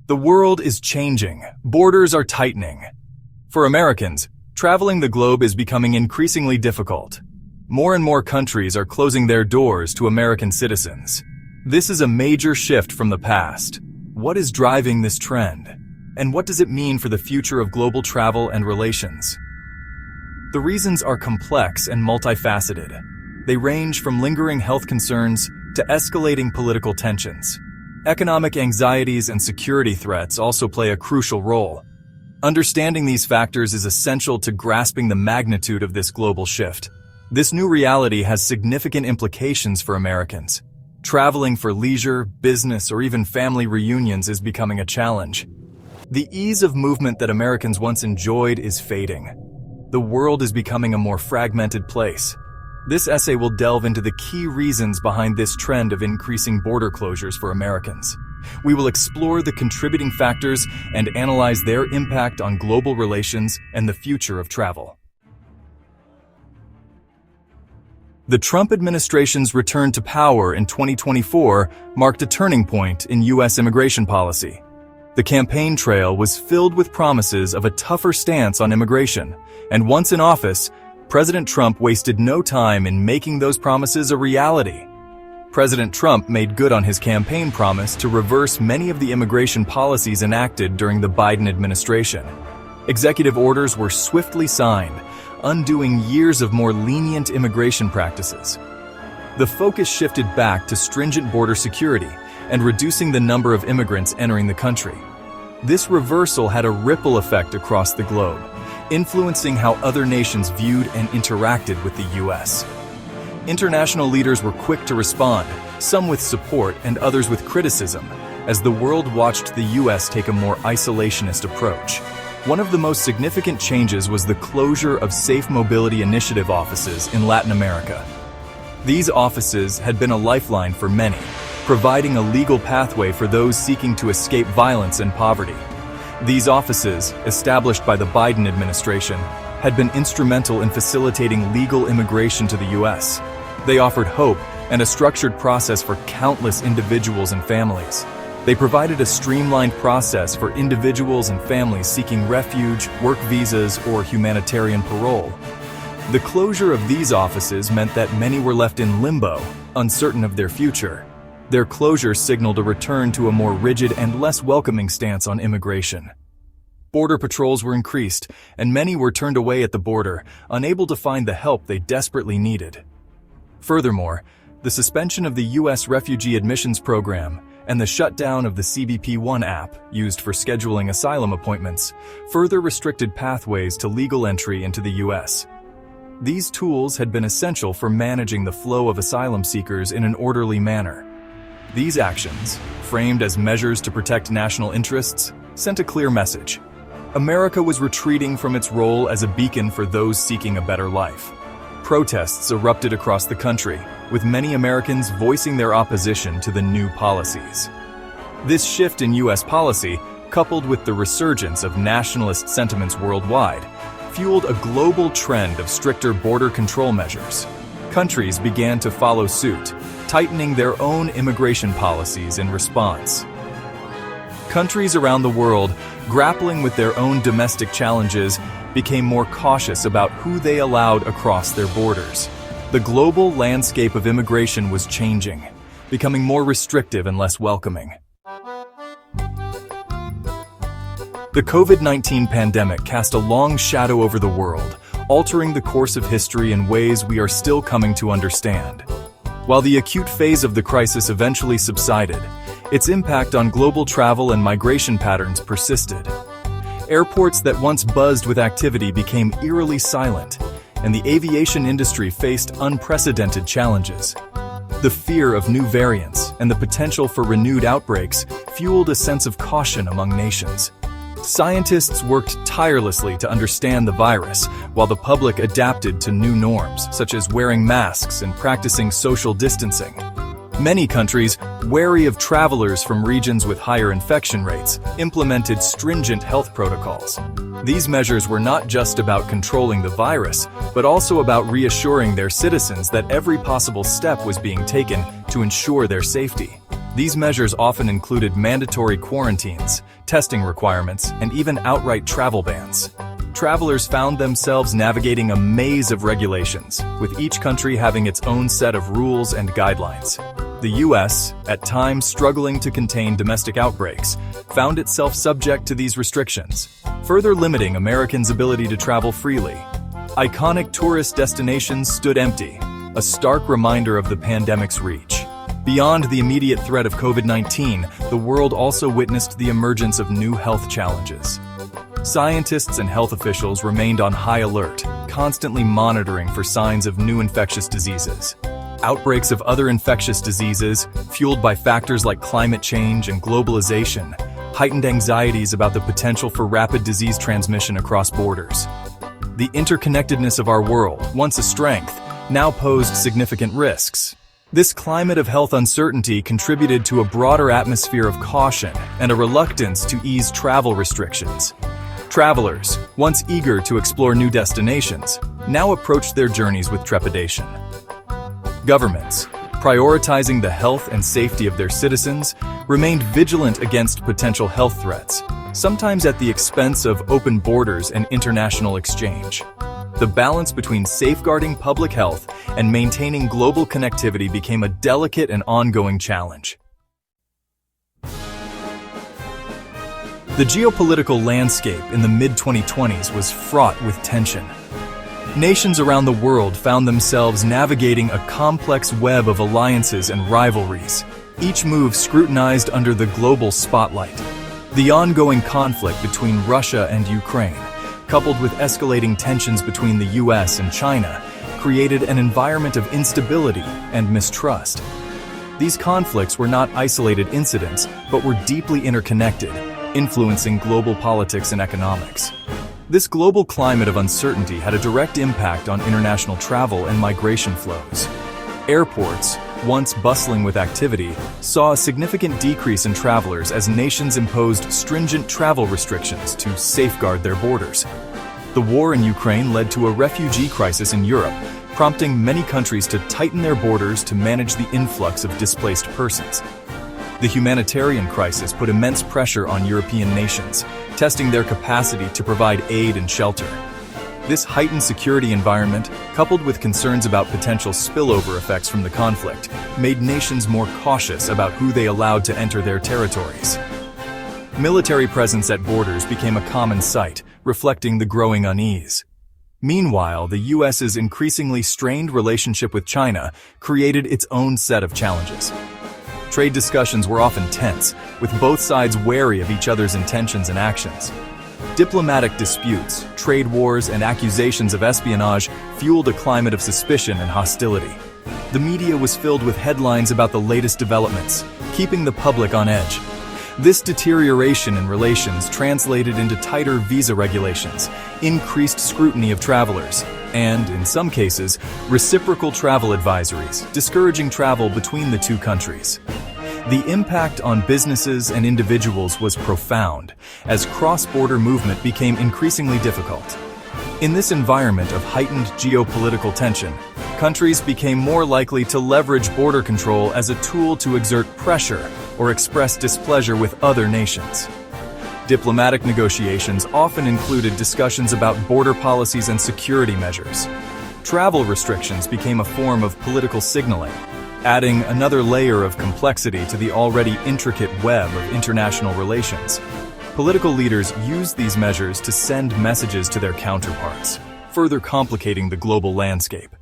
The world is changing. Borders are tightening. For Americans, traveling the globe is becoming increasingly difficult. More and more countries are closing their doors to American citizens. This is a major shift from the past. What is driving this trend? And what does it mean for the future of global travel and relations? The reasons are complex and multifaceted. They range from lingering health concerns to escalating political tensions. Economic anxieties and security threats also play a crucial role. Understanding these factors is essential to grasping the magnitude of this global shift. This new reality has significant implications for Americans. Traveling for leisure, business, or even family reunions is becoming a challenge. The ease of movement that Americans once enjoyed is fading. The world is becoming a more fragmented place. This essay will delve into the key reasons behind this trend of increasing border closures for Americans. We will explore the contributing factors and analyze their impact on global relations and the future of travel. The Trump administration's return to power in 2024 marked a turning point in U.S. immigration policy. The campaign trail was filled with promises of a tougher stance on immigration, and once in office, President Trump wasted no time in making those promises a reality. President Trump made good on his campaign promise to reverse many of the immigration policies enacted during the Biden administration. Executive orders were swiftly signed, undoing years of more lenient immigration practices. The focus shifted back to stringent border security and reducing the number of immigrants entering the country. This reversal had a ripple effect across the globe, influencing how other nations viewed and interacted with the U.S. International leaders were quick to respond, some with support and others with criticism, as the world watched the U.S. take a more isolationist approach. One of the most significant changes was the closure of Safe Mobility Initiative offices in Latin America. These offices had been a lifeline for many, providing a legal pathway for those seeking to escape violence and poverty. These offices, established by the Biden administration, had been instrumental in facilitating legal immigration to the U.S. They offered hope and a structured process for countless individuals and families. They provided a streamlined process for individuals and families seeking refuge, work visas, or humanitarian parole. The closure of these offices meant that many were left in limbo, uncertain of their future. Their closure signaled a return to a more rigid and less welcoming stance on immigration. Border patrols were increased, and many were turned away at the border, unable to find the help they desperately needed. Furthermore, the suspension of the U.S. Refugee Admissions Program and the shutdown of the CBP One app, used for scheduling asylum appointments, further restricted pathways to legal entry into the U.S. These tools had been essential for managing the flow of asylum seekers in an orderly manner. These actions, framed as measures to protect national interests, sent a clear message. America was retreating from its role as a beacon for those seeking a better life. Protests erupted across the country, with many Americans voicing their opposition to the new policies. This shift in U.S. policy, coupled with the resurgence of nationalist sentiments worldwide, fueled a global trend of stricter border control measures. Countries began to follow suit, tightening their own immigration policies in response. Countries around the world, grappling with their own domestic challenges, became more cautious about who they allowed across their borders. The global landscape of immigration was changing, becoming more restrictive and less welcoming. The COVID-19 pandemic cast a long shadow over the world, altering the course of history in ways we are still coming to understand. While the acute phase of the crisis eventually subsided, its impact on global travel and migration patterns persisted. Airports that once buzzed with activity became eerily silent, and the aviation industry faced unprecedented challenges. The fear of new variants and the potential for renewed outbreaks fueled a sense of caution among nations. Scientists worked tirelessly to understand the virus, while the public adapted to new norms, such as wearing masks and practicing social distancing. Many countries, wary of travelers from regions with higher infection rates, implemented stringent health protocols. These measures were not just about controlling the virus, but also about reassuring their citizens that every possible step was being taken to ensure their safety. These measures often included mandatory quarantines, testing requirements, and even outright travel bans. Travelers found themselves navigating a maze of regulations, with each country having its own set of rules and guidelines. The US, at times struggling to contain domestic outbreaks, found itself subject to these restrictions, further limiting Americans' ability to travel freely. Iconic tourist destinations stood empty, a stark reminder of the pandemic's reach. Beyond the immediate threat of COVID-19, the world also witnessed the emergence of new health challenges. Scientists and health officials remained on high alert, constantly monitoring for signs of new infectious diseases. Outbreaks of other infectious diseases, fueled by factors like climate change and globalization, heightened anxieties about the potential for rapid disease transmission across borders. The interconnectedness of our world, once a strength, now posed significant risks. This climate of health uncertainty contributed to a broader atmosphere of caution and a reluctance to ease travel restrictions. Travelers, once eager to explore new destinations, now approached their journeys with trepidation. Governments, prioritizing the health and safety of their citizens, remained vigilant against potential health threats, sometimes at the expense of open borders and international exchange. The balance between safeguarding public health and maintaining global connectivity became a delicate and ongoing challenge. The geopolitical landscape in the mid-2020s was fraught with tension. Nations around the world found themselves navigating a complex web of alliances and rivalries, each move scrutinized under the global spotlight. The ongoing conflict between Russia and Ukraine, coupled with escalating tensions between the US and China, created an environment of instability and mistrust. These conflicts were not isolated incidents, but were deeply interconnected, influencing global politics and economics. This global climate of uncertainty had a direct impact on international travel and migration flows. Airports, once bustling with activity, saw a significant decrease in travelers as nations imposed stringent travel restrictions to safeguard their borders. The war in Ukraine led to a refugee crisis in Europe, prompting many countries to tighten their borders to manage the influx of displaced persons. The humanitarian crisis put immense pressure on European nations, testing their capacity to provide aid and shelter. This heightened security environment, coupled with concerns about potential spillover effects from the conflict, made nations more cautious about who they allowed to enter their territories. Military presence at borders became a common sight, reflecting the growing unease. Meanwhile, the US's increasingly strained relationship with China created its own set of challenges. Trade discussions were often tense, with both sides wary of each other's intentions and actions. Diplomatic disputes, trade wars, and accusations of espionage fueled a climate of suspicion and hostility. The media was filled with headlines about the latest developments, keeping the public on edge. This deterioration in relations translated into tighter visa regulations, increased scrutiny of travelers, and, in some cases, reciprocal travel advisories, discouraging travel between the two countries. The impact on businesses and individuals was profound, as cross-border movement became increasingly difficult. In this environment of heightened geopolitical tension, countries became more likely to leverage border control as a tool to exert pressure or express displeasure with other nations. Diplomatic negotiations often included discussions about border policies and security measures. Travel restrictions became a form of political signaling, adding another layer of complexity to the already intricate web of international relations. Political leaders used these measures to send messages to their counterparts, further complicating the global landscape.